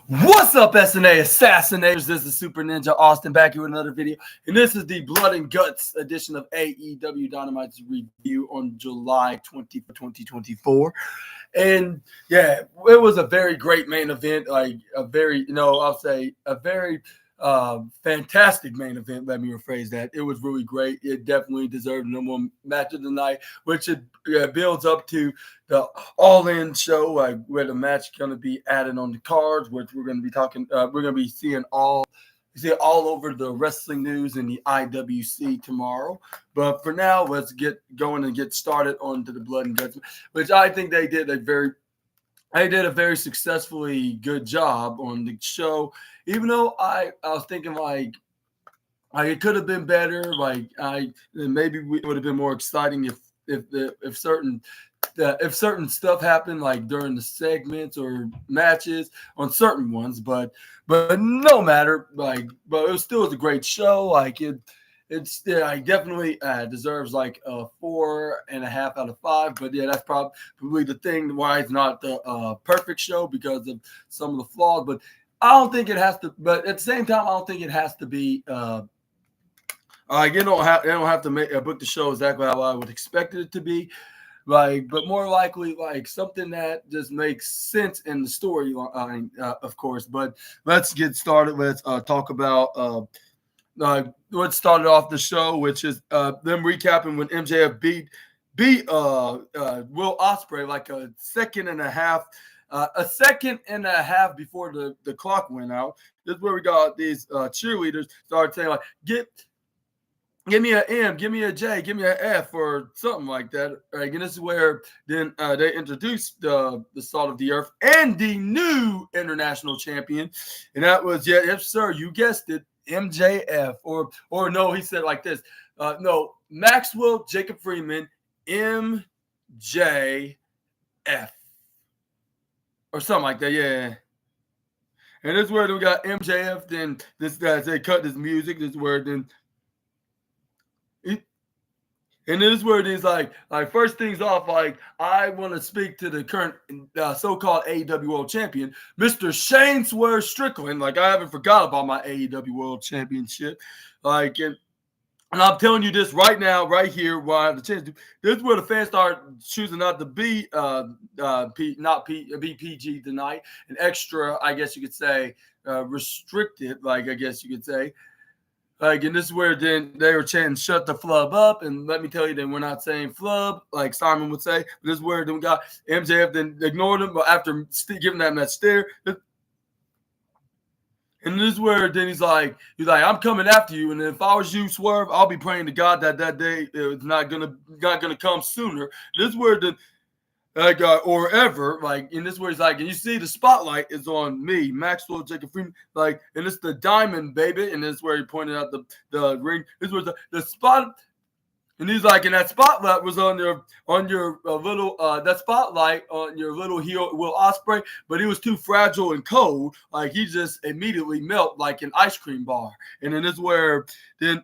What's up, SNA Assassinators? This is Super Ninja Austin back here with another video. And this is the Blood and Guts edition of AEW Dynamite's review on July 20th, 2024. And yeah, it was a very great main event. Like a very, I'll say a very fantastic main event. Let me rephrase that. It was really great. It definitely deserved the number one match of the night, which it builds up to the all-in show, like where the match going to be added on the cards, which we're going to be talking. We're going to be seeing all over the wrestling news in the IWC tomorrow. But for now, let's get going and get started onto the Blood and Guts, which I think they did a very successfully good job on the show. Even though I was thinking like it could have been better. Maybe it would have been more exciting if certain stuff happened like during the segments or matches on certain ones. But no matter, but it was a great show. I definitely deserves like a 4.5 out of 5. But yeah, that's probably the thing why it's not the perfect show because of some of the flaws. But I don't think it has to. But at the same time, I don't think it has to be. They don't have to book the show exactly how I would expect it to be. But more likely, something that just makes sense in the storyline, of course. But let's get started. Let's talk about what started off the show, which is them recapping when MJF beat Will Ospreay like a second and a half before the clock went out. This is where we got these cheerleaders started saying like, give me an M, give me a J, give me an F, or something like that. Right? And this is where then they introduced the Salt of the Earth and the new international champion, and that was yes sir, you guessed it, MJF, or no, he said like this, no, Maxwell Jacob Freeman, MJF, or something like that, yeah. And this is where we got MJF. Then they cut this music. This is where then. And this is where it is like first things off, like I want to speak to the current so-called AEW World Champion, Mr. Shane Swerve Strickland. Like I haven't forgot about my AEW World Championship. And I'm telling you this right now, right here, while I have the chance to. This is where the fans start choosing not to be PG tonight, an extra, I guess you could say, restricted, like I guess you could say. And this is where then they were chanting, shut the flub up. And let me tell you, then we're not saying flub, like Simon would say. But this is where then we got MJF then ignored him after giving them that stare. And this is where then he's like, I'm coming after you. And if I was you, Swerve, I'll be praying to God that day it's not gonna come sooner. This is where then or ever, and this is where he's like, and you see the spotlight is on me, Maxwell Jacob Freeman, and it's the diamond, baby, and this is where he pointed out the ring. This was the spot, and he's like, and that spotlight was on your little that spotlight on your little heel Will Ospreay, but he was too fragile and cold, like he just immediately melt like an ice cream bar. And then this is where then.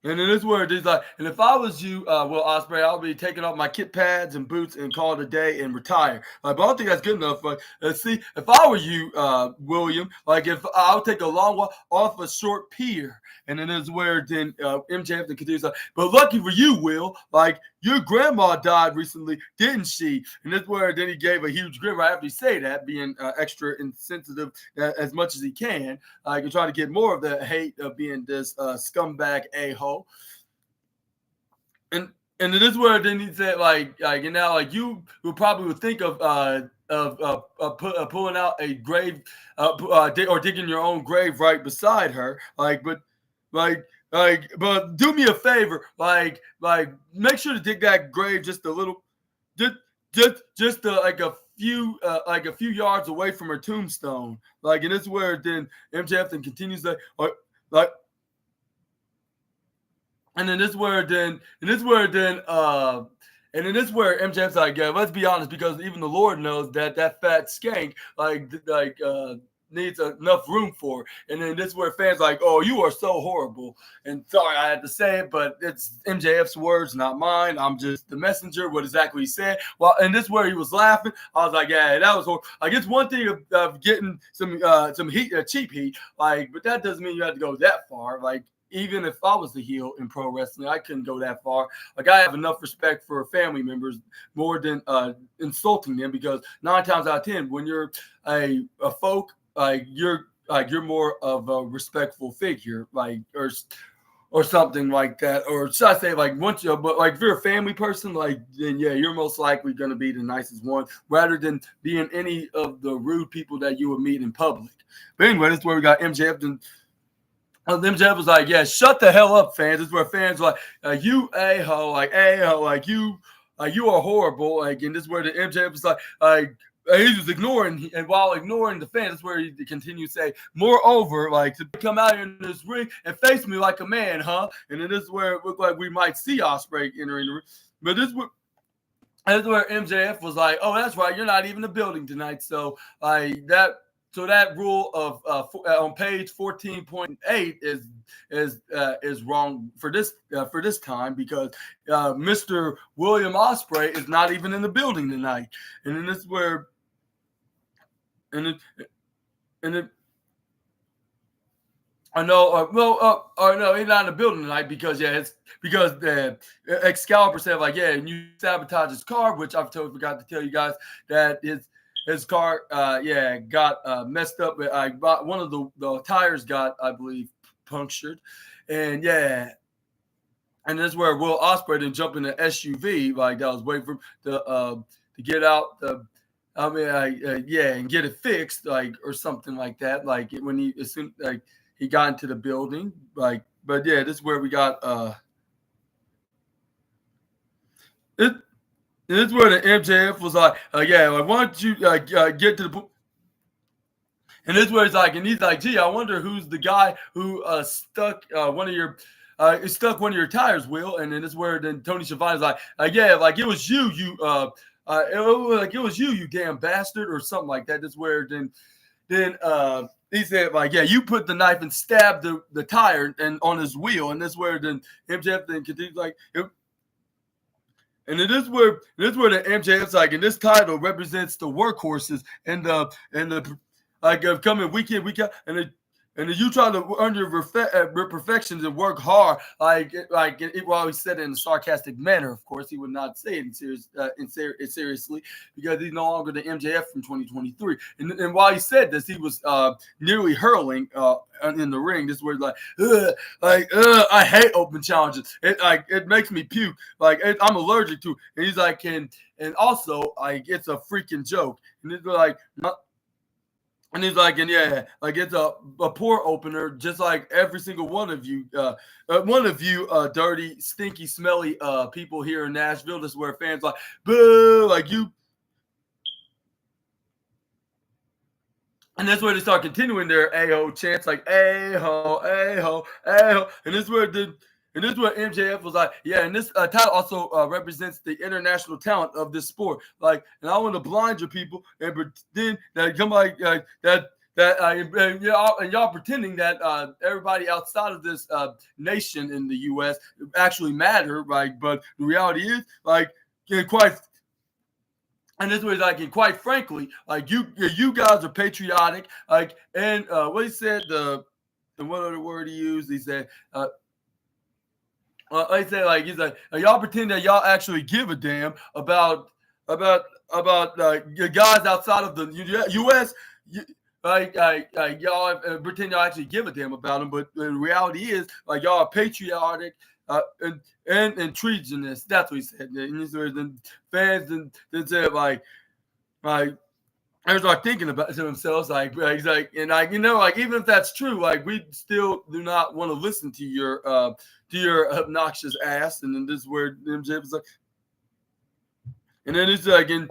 And then this is where it is like, and if I was you, Will Ospreay, I'll be taking off my kit pads and boots and call it a day and retire. But I don't think that's good enough. See, if I were you, William, if I'll take a long walk off a short pier, and then this is where then MJF continues like, but lucky for you, Will, your grandma died recently, didn't she? And this is where then he gave a huge grin right after he said that, being extra insensitive as much as he can, and trying to get more of the hate of being this scumbag a-hole. And it is where then he said and now you would think of pulling out a grave or digging your own grave right beside her, but do me a favor, make sure to dig that grave just a little, just a few yards away from her tombstone, and this is where then MJF then continues and then this is where MJF's like, yeah, let's be honest, because even the Lord knows that fat skank, needs enough room for. And then this is where fans like, oh, you are so horrible. And sorry, I had to say it, but it's MJF's words, not mine. I'm just the messenger. What exactly he said. Well, and this is where he was laughing. I was like, yeah, that was horrible. Like, it's one thing of getting some heat, cheap heat, like, but that doesn't mean you have to go that far. Like, even if I was the heel in pro wrestling, I couldn't go that far. Like, I have enough respect for family members more than insulting them, because 9 times out of 10, when you're a folk, you're more of a respectful figure, like, or something like that. Or should I say, like, once you, but like if you're a family person, like, then yeah, you're most likely going to be the nicest one, rather than being any of the rude people that you would meet in public. But anyway, this is where we got MJF. MJF was like, yeah, shut the hell up, fans. This is where fans were like, you a-ho, like you are horrible. Like, and this is where the MJF was like he was ignoring, and while ignoring the fans, that's where he continued to say, moreover, like, to come out in this ring and face me like a man, huh? And then this is where it looked like we might see Ospreay entering the ring. But this is where MJF was like, oh, that's right, you're not even in the building tonight. So that rule of on page 14.8 is wrong for this time, because Mr. William Ospreay is not even in the building tonight. And then this is where I know, no, he's not in the building tonight because Excalibur said, like, yeah, and you sabotage his car, which I've totally forgot to tell you guys that his car, got messed up. One of the tires got, I believe, punctured, and yeah. And this is where Will Ospreay then jumped in the SUV, like, that was waiting for him to get out and get it fixed, like, or something like that. Like, when he got into the building, like, but yeah, this is where we got this is where the MJF was like, why don't you get to the point? And this is where he's like, gee, I wonder who's the guy who stuck one of your tires, Will. And then this is where then Tony Schiavone's like, it was you, it was you damn bastard, or something like that. This is where then he said, like, yeah, you put the knife and stabbed the tire and on his wheel. And this is where then MJF then continues, like, and it is where the MJF's like, and this title represents the workhorses and the like of coming week in, week out, and you try to earn your perfections and work hard, while he said it in a sarcastic manner. Of course, he would not say it seriously, because he's no longer the MJF from 2023. And while he said this, he was nearly hurling in the ring. This is where he's like, I hate open challenges. It makes me puke. Like, I'm allergic to it. And he's like, and also, like, it's a freaking joke. And it's like, and he's like, and yeah, like, it's a poor opener, just like every single one of you, dirty, stinky, smelly people here in Nashville. This is where fans like, boo, like you. And that's where they start continuing their A-ho chants, like, A-ho, A-ho, A-ho. And this is where MJF was like, yeah, and this title also represents the international talent of this sport. Like, and I want to blind your people and pretend that come like that. And y'all pretending that everybody outside of this nation in the U.S. actually matter, right? But the reality is, like, and this was like, and quite frankly, like, you guys are patriotic, like, and what he said, and what other word he used? He said, he's like, y'all pretend that y'all actually give a damn about your guys outside of the U.S. Y'all pretend y'all actually give a damn about them, but the reality is, like, y'all are patriotic and treasonous. That's what he said. And fans then said, like they start thinking about to themselves, like, he's like, and like, like, even if that's true, like, we still do not want to listen to your obnoxious ass. And then this is where MJF is like, and then it's like, and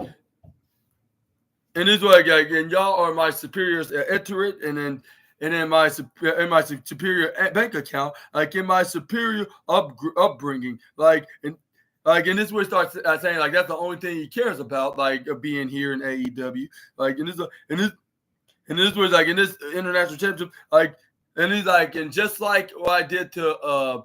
it's like, and y'all are my superiors iterate, and in my superior bank account, like, in my superior upbringing, and this is where he starts saying, like, that's the only thing he cares about, like, being here in AEW, like, and And this was like in this international championship, like, and he's like, and just like what I did to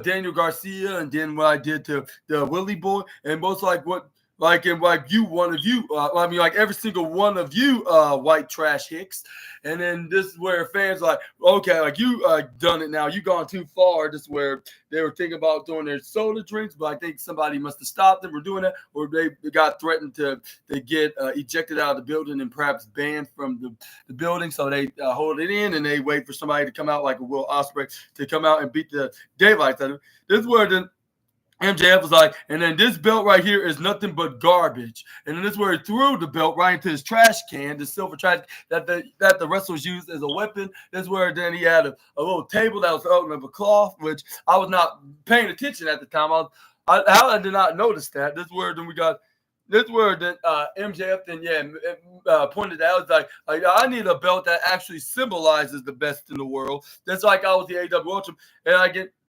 Daniel Garcia, and then what I did to the Willie Boy, and most like what. Like and like you, one of you, I mean, like every single one of you, white trash hicks, and then this is where fans like, okay, like you done it now, you gone too far. This is where they were thinking about doing their soda drinks, but I think somebody must have stopped them from doing that, or they got threatened to get ejected out of the building and perhaps banned from the building. So they hold it in and they wait for somebody to come out, like a Will Ospreay, to come out and beat the daylights out of it. This is where the MJF was like, and then this belt right here is nothing but garbage. And then this is where he threw the belt right into his trash can, the silver trash that the wrestlers used as a weapon. This is where then he had a little table that was out of a cloth, which I was not paying attention at the time. I did not notice that. This is where then we got. This is where then MJF then pointed out, like I need a belt that actually symbolizes the best in the world. That's like I was the AEW Ultimate, and I get.